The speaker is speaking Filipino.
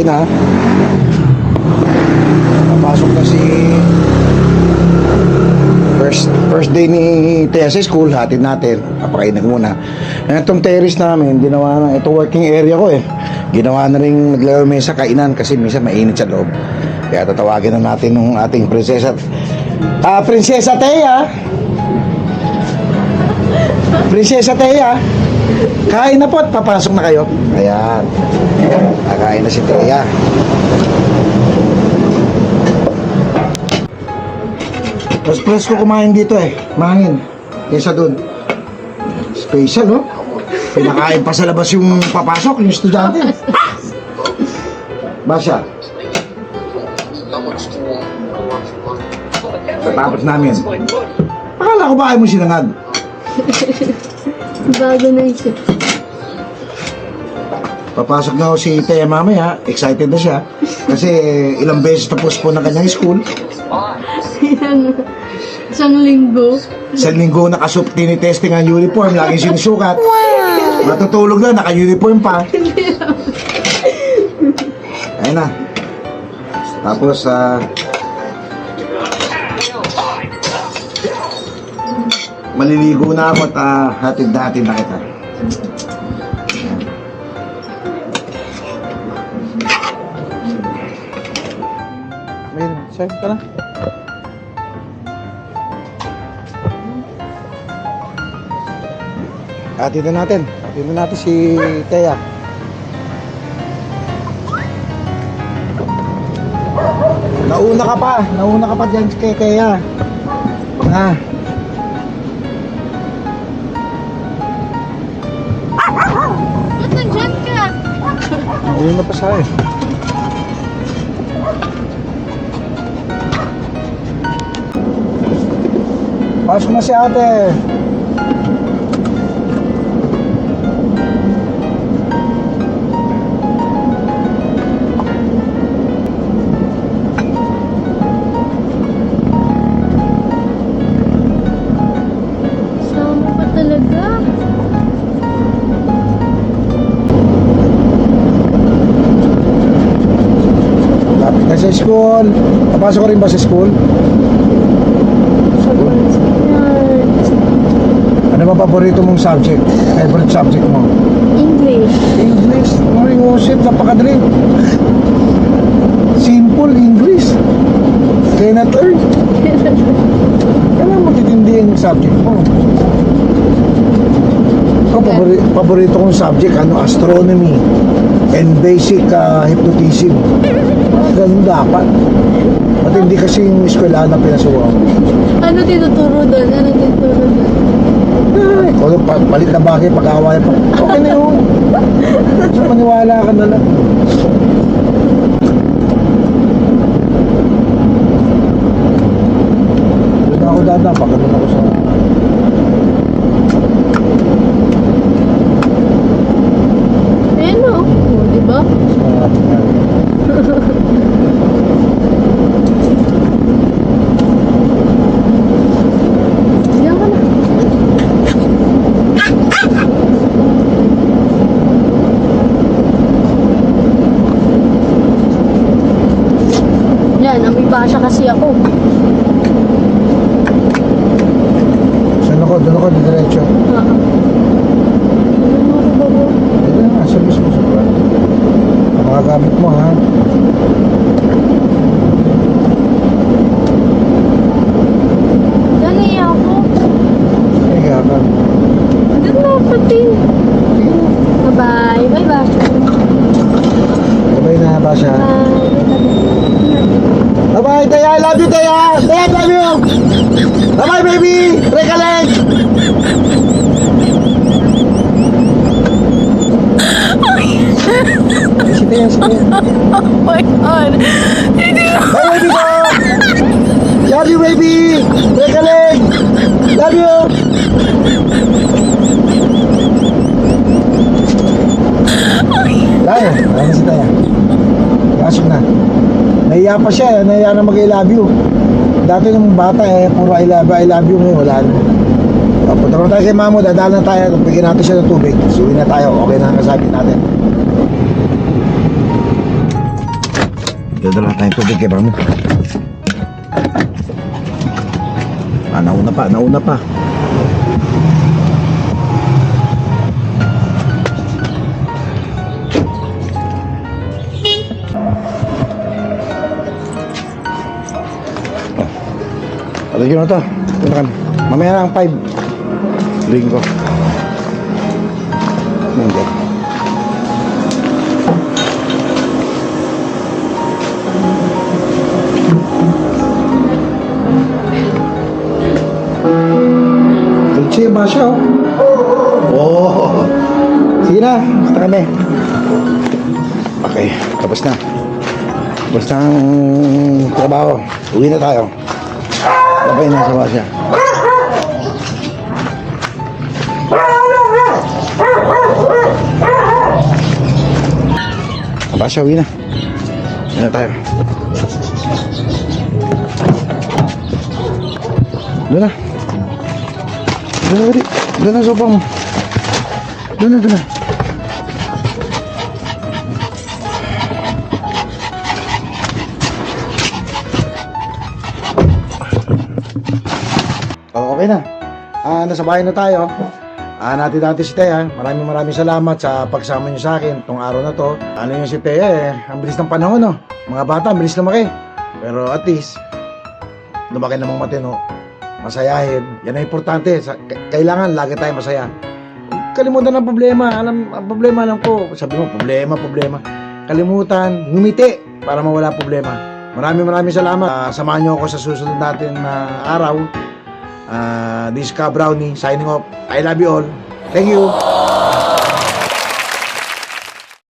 na. Papasok na si first day ni Tea sa school. Hatid natin, papakain na muna. Itong terrace namin, ginawa na, ito working area ko eh, ginawa na rin naglaro mesa kainan kasi minsan mainit sa loob. Kaya tatawagin na natin ng ating prinsesa. Prinsesa Tea, Prinsesa Tea, kain na po at papasok na kayo. Ayan, kakain na si Tea. Mas presko kumain dito eh, mahangin kaysa dun. Special, no? Pinakain pa sa labas yung papasok, yung estudyante. Basya. Tapos namin. Akala ko ba ayaw mo sinangag? Bago na isip. Papasok na ako si Tea mamaya, excited na siya. Kasi ilang beses tapos po na kanyang school. Isang linggo. Isang linggo nakasuot, tinitesting ang uniform, laging sinusukat. Matutulog na, naka-uniform pa. Ayun na. Tapos, maliligo na ako at hatid na kita. Ayun, sir, ka na. Hatid na natin si Tea. Nauna ka pa dyan kay Tea. Ba't nandyan ka? Nauna pa siya eh. Pasok na si ate. Sama pa talaga. Lapit na sa school. Napasok ka rin ba sa school? Ano ba paborito mong subject? Favorite subject mo? English. English. Maring usip, napakadali. Simple English. Cannot learn. Kailangan matitindi yung subject mo. Ako, paborito kong subject, astronomy and basic hypnotism. Ganun dapat. Matindi kasi yung eskwelahan na pinasuwa mo. Ano tinuturo doon? Ay, kung palit na bagay, pag-away pa. Okay na yun. So, maniwala ka na lang. Doon ako dadapa, ganun ako sa... Ayan o. Diba? Diyan ka na. Yan, amibasya kasi ako. Doon ako, diretso. Dito na, sa mismo sa kuwan. Ang mga gamit mo, ha? Diyan niya ako. Ay, gaka. Diyan na pati. Bye-bye. Bye-bye. Bye-bye na, Basya. Bye. Bye-bye, Tea! I love you, Tea! Tea, I love you! Bye-bye, baby! Break a leg! Si Tea, si Tea. Oh my God. Bye, baby ko! Love you, baby! Break a leg! Love you! Laya, ano si Tea? Pasok na. Nahiya pa siya, nahiya na mag-I love you. Dati nung bata puro I love you ngayon, wala na. Punta na tayo kay Mamo, dadaan na tayo, bigyan natin siya ng tubig. Suwi na tayo, okay na ang kasabi natin. Dadala tayong tubig kay Mami. Nauna pa. Alagyan mo to. Ito na kami. Mamaya na ang 5. Linggo. Linggo. Dulce ba siya, oh? Oh. Sige na. Basta kami. Okay. Tapos na. Tapos na ang trabaho. Uwi na tayo. Labay na sa siya. Basya, uwi na. Uwi na tayo. Doon na. Doon na sopa mo. Doon na. Okay na. Nasa bahay na tayo. Natin si Thea. Maraming salamat sa pagsama niyo sa akin itong araw na to. Ano yung si Thea ang bilis ng panahon, no? Mga bata, ang bilis lumaki. Pero at least, lumaki namang matino. Masayahin. Yan ang importante. Kailangan lagi tayo masaya. Kalimutan ang problema. Ang problema lang ko. Sabi mo, problema. Kalimutan. Ngumiti para mawala problema. Maraming salamat. Samahan niyo ako sa susunod natin na araw. This is Ka Brownie signing off. I love you all. Thank you.